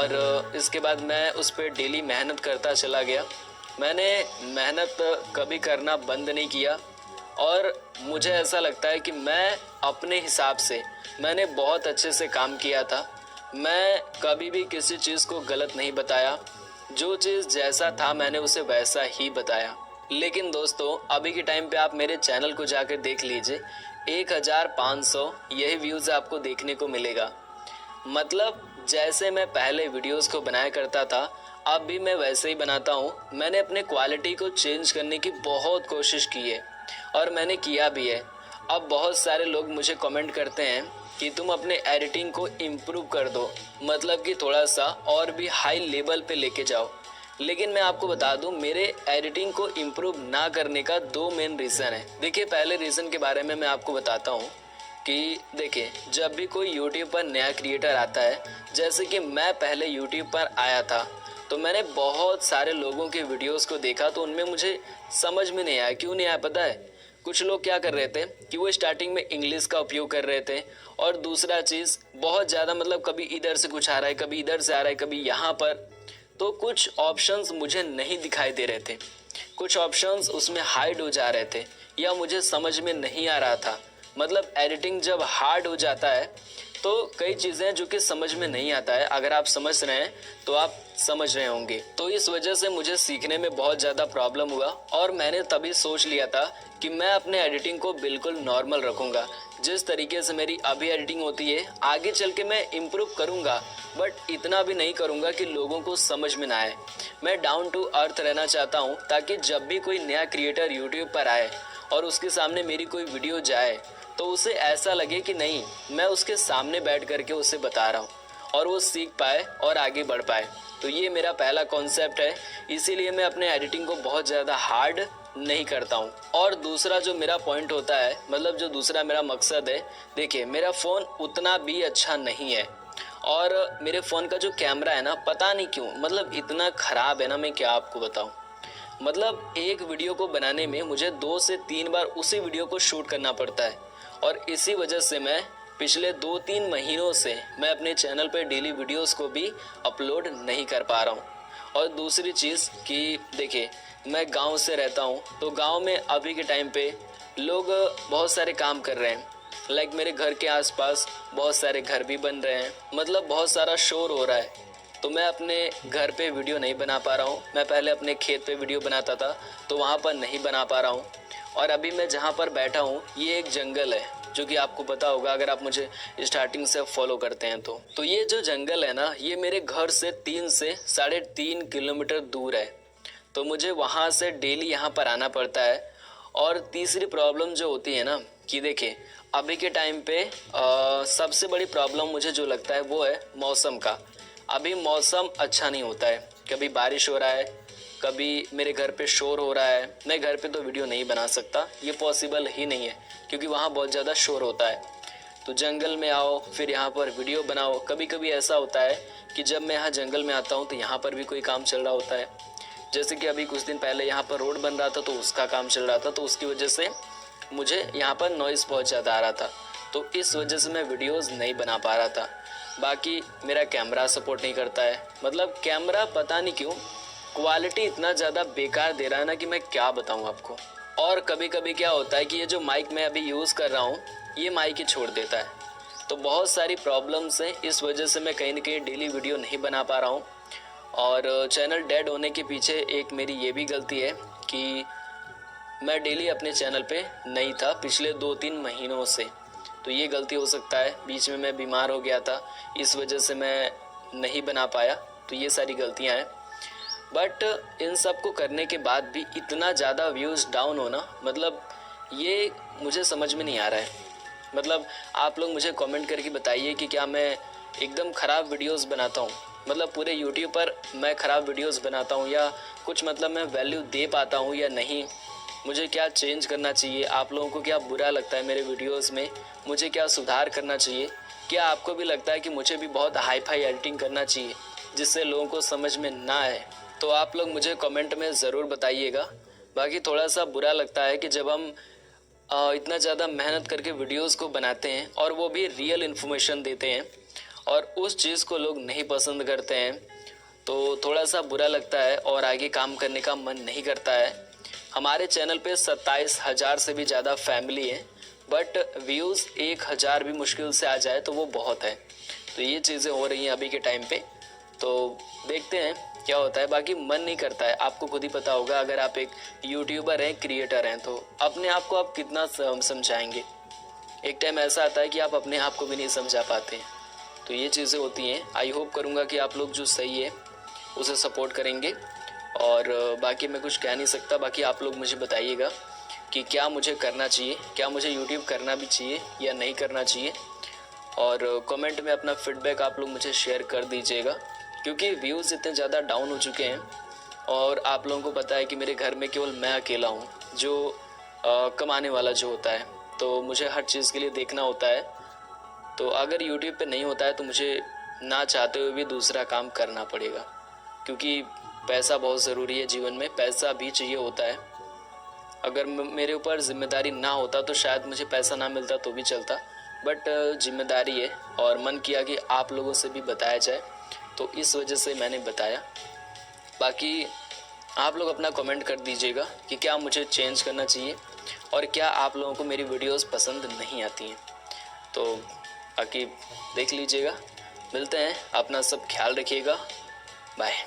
और इसके बाद मैं उस पर डेली मेहनत करता चला गया। मैंने मेहनत कभी करना बंद नहीं किया और मुझे ऐसा लगता है कि मैं अपने हिसाब से मैंने बहुत अच्छे से काम किया था। मैं कभी भी किसी चीज़ को गलत नहीं बताया, जो चीज़ जैसा था मैंने उसे वैसा ही बताया। लेकिन दोस्तों अभी के टाइम पे आप मेरे चैनल को जाकर देख लीजिए, 1500 यही व्यूज़ आपको देखने को मिलेगा। मतलब जैसे मैं पहले वीडियोस को बनाया करता था अब भी मैं वैसे ही बनाता हूँ। मैंने अपने क्वालिटी को चेंज करने की बहुत कोशिश की है और मैंने किया भी है। अब बहुत सारे लोग मुझे कमेंट करते हैं कि तुम अपने एडिटिंग को इम्प्रूव कर दो, मतलब कि थोड़ा सा और भी हाई लेवल पे लेके जाओ। लेकिन मैं आपको बता दूं, मेरे एडिटिंग को इम्प्रूव ना करने का दो मेन रीज़न है। देखिए, पहले रीज़न के बारे में मैं आपको बताता हूँ कि देखिए, जब भी कोई यूट्यूब पर नया क्रिएटर आता है, जैसे कि मैं पहले यूट्यूब पर आया था, तो मैंने बहुत सारे लोगों के वीडियोस को देखा तो उनमें मुझे समझ में नहीं आया। क्यों नहीं आया पता है? कुछ लोग क्या कर रहे थे कि वो स्टार्टिंग में इंग्लिश का उपयोग कर रहे थे और दूसरा चीज़ बहुत ज़्यादा, मतलब कभी इधर से कुछ आ रहा है, कभी इधर से आ रहा है, कभी यहाँ पर, तो कुछ ऑप्शंस मुझे नहीं दिखाई दे रहे थे। कुछ ऑप्शंस उसमें हाइड हो जा रहे थे या मुझे समझ में नहीं आ रहा था। मतलब एडिटिंग जब हार्ड हो जाता है तो कई चीज़ें जो कि समझ में नहीं आता है, अगर आप समझ रहे हैं तो आप समझ रहे होंगे। तो इस वजह से मुझे सीखने में बहुत ज़्यादा प्रॉब्लम हुआ और मैंने तभी सोच लिया था कि मैं अपने एडिटिंग को बिल्कुल नॉर्मल रखूँगा। जिस तरीके से मेरी अभी एडिटिंग होती है आगे चल के मैं इम्प्रूव करूँगा, बट इतना भी नहीं करूँगा कि लोगों को समझ में ना आए। मैं डाउन टू अर्थ रहना चाहता हूँ ताकि जब भी कोई नया क्रिएटर यूट्यूब पर आए और उसके सामने मेरी कोई वीडियो जाए तो उसे ऐसा लगे कि नहीं, मैं उसके सामने बैठ करके उसे बता रहा हूँ और वो सीख पाए और आगे बढ़ पाए। तो ये मेरा पहला कॉन्सेप्ट है, इसीलिए मैं अपने एडिटिंग को बहुत ज़्यादा हार्ड नहीं करता हूँ। और दूसरा जो मेरा पॉइंट होता है, मतलब जो दूसरा मेरा मकसद है, देखिए मेरा फ़ोन उतना भी अच्छा नहीं है और मेरे फ़ोन का जो कैमरा है ना, पता नहीं क्यों मतलब इतना ख़राब है ना, मैं क्या आपको बताऊँ। मतलब एक वीडियो को बनाने में मुझे 2 से 3 बार उसी वीडियो को शूट करना पड़ता है और इसी वजह से मैं पिछले 2-3 महीनों से मैं अपने चैनल पर डेली वीडियोस को भी अपलोड नहीं कर पा रहा हूँ। और दूसरी चीज़ कि देखिए, मैं गांव से रहता हूँ तो गांव में अभी के टाइम पे लोग बहुत सारे काम कर रहे हैं। लाइक मेरे घर के आसपास बहुत सारे घर भी बन रहे हैं, मतलब बहुत सारा शोर हो रहा है। तो मैं अपने घर पे वीडियो नहीं बना पा रहा हूँ। मैं पहले अपने खेत पे वीडियो बनाता था तो वहाँ पर नहीं बना पा रहा हूँ। और अभी मैं जहाँ पर बैठा हूँ ये एक जंगल है, जो कि आपको पता होगा अगर आप मुझे स्टार्टिंग से फॉलो करते हैं तो ये जो जंगल है ना, ये मेरे घर से 3 से 3.5 किलोमीटर दूर है। तो मुझे वहाँ से डेली यहाँ पर आना पड़ता है। और तीसरी प्रॉब्लम जो होती है ना कि देखिए, अभी के टाइम पे सबसे बड़ी प्रॉब्लम मुझे जो लगता है वो है मौसम का। अभी मौसम अच्छा नहीं होता है, कभी बारिश हो रहा है, कभी मेरे घर पे शोर हो रहा है। मैं घर पे तो वीडियो नहीं बना सकता, ये पॉसिबल ही नहीं है क्योंकि वहाँ बहुत ज़्यादा शोर होता है। तो जंगल में आओ फिर यहाँ पर वीडियो बनाओ। कभी कभी ऐसा होता है कि जब मैं यहाँ जंगल में आता हूँ तो यहाँ पर भी कोई काम चल रहा होता है। जैसे कि अभी कुछ दिन पहले यहाँ पर रोड बन रहा था तो उसका काम चल रहा था, तो उसकी वजह से मुझे यहाँ पर नॉइज़ बहुत ज़्यादा आ रहा था, तो इस वजह से मैं वीडियोस नहीं बना पा रहा था। बाकी मेरा कैमरा सपोर्ट नहीं करता है, मतलब कैमरा पता नहीं क्यों क्वालिटी इतना ज़्यादा बेकार दे रहा है ना कि मैं क्या बताऊँ आपको। और कभी कभी क्या होता है कि ये जो माइक मैं अभी यूज़ कर रहा हूँ ये माइक ही छोड़ देता है। तो बहुत सारी प्रॉब्लम्स हैं, इस वजह से मैं कहीं ना कहीं डेली वीडियो नहीं बना पा रहा हूँ। और चैनल डेड होने के पीछे एक मेरी ये भी गलती है कि मैं डेली अपने चैनल पे नहीं था पिछले 2-3 महीनों से। तो ये गलती हो सकता है, बीच में मैं बीमार हो गया था इस वजह से मैं नहीं बना पाया, तो ये सारी गलतियां हैं। बट इन सब को करने के बाद भी इतना ज़्यादा व्यूज़ डाउन होना, मतलब ये मुझे समझ में नहीं आ रहा है। मतलब आप लोग मुझे कमेंट करके बताइए कि क्या मैं एकदम ख़राब वीडियोस बनाता हूँ, मतलब पूरे यूट्यूब पर मैं ख़राब वीडियोस बनाता हूँ या कुछ, मतलब मैं वैल्यू दे पाता हूँ या नहीं। मुझे क्या चेंज करना चाहिए, आप लोगों को क्या बुरा लगता है मेरे वीडियोस में, मुझे क्या सुधार करना चाहिए। क्या आपको भी लगता है कि मुझे भी बहुत हाई फाई एडिटिंग करना चाहिए जिससे लोगों को समझ में ना आए? तो आप लोग मुझे कमेंट में ज़रूर बताइएगा। बाकी थोड़ा सा बुरा लगता है कि जब हम इतना ज़्यादा मेहनत करके वीडियोस को बनाते हैं और वो भी रियल इन्फॉर्मेशन देते हैं और उस चीज़ को लोग नहीं पसंद करते हैं तो थोड़ा सा बुरा लगता है और आगे काम करने का मन नहीं करता है। हमारे चैनल पे 27,000 से भी ज़्यादा फैमिली है, बट व्यूज़ 1,000 भी मुश्किल से आ जाए तो वो बहुत है। तो ये चीज़ें हो रही हैं अभी के टाइम पे, तो देखते हैं क्या होता है। बाकी मन नहीं करता है, आपको खुद ही पता होगा, अगर आप एक यूट्यूबर हैं, क्रिएटर हैं, तो अपने आप को आप कितना समझाएंगे। एक टाइम ऐसा आता है कि आप अपने आप को भी नहीं समझा पाते हैं। तो ये चीज़ें होती हैं। आई होप करूँगा कि आप लोग जो सही है उसे सपोर्ट करेंगे। और बाकी मैं कुछ कह नहीं सकता। बाकी आप लोग मुझे बताइएगा कि क्या मुझे करना चाहिए, क्या मुझे यूट्यूब करना भी चाहिए या नहीं करना चाहिए। और कमेंट में अपना फीडबैक आप लोग मुझे शेयर कर दीजिएगा, क्योंकि व्यूज़ इतने ज़्यादा डाउन हो चुके हैं और आप लोगों को पता है कि मेरे घर में केवल मैं अकेला हूँ जो कमाने वाला जो होता है, तो मुझे हर चीज़ के लिए देखना होता है। तो अगर यूट्यूब पे नहीं होता है तो मुझे ना चाहते हुए भी दूसरा काम करना पड़ेगा, क्योंकि पैसा बहुत ज़रूरी है जीवन में, पैसा भी चाहिए होता है। अगर मेरे ऊपर जिम्मेदारी ना होता तो शायद मुझे पैसा ना मिलता तो भी चलता, बट जिम्मेदारी है और मन किया कि आप लोगों से भी बताया जाए, तो इस वजह से मैंने बताया। बाकी आप लोग अपना कमेंट कर दीजिएगा कि क्या मुझे चेंज करना चाहिए और क्या आप लोगों को मेरी वीडियोस पसंद नहीं आती हैं। तो बाकी देख लीजिएगा। मिलते हैं, अपना सब ख्याल रखिएगा। बाय।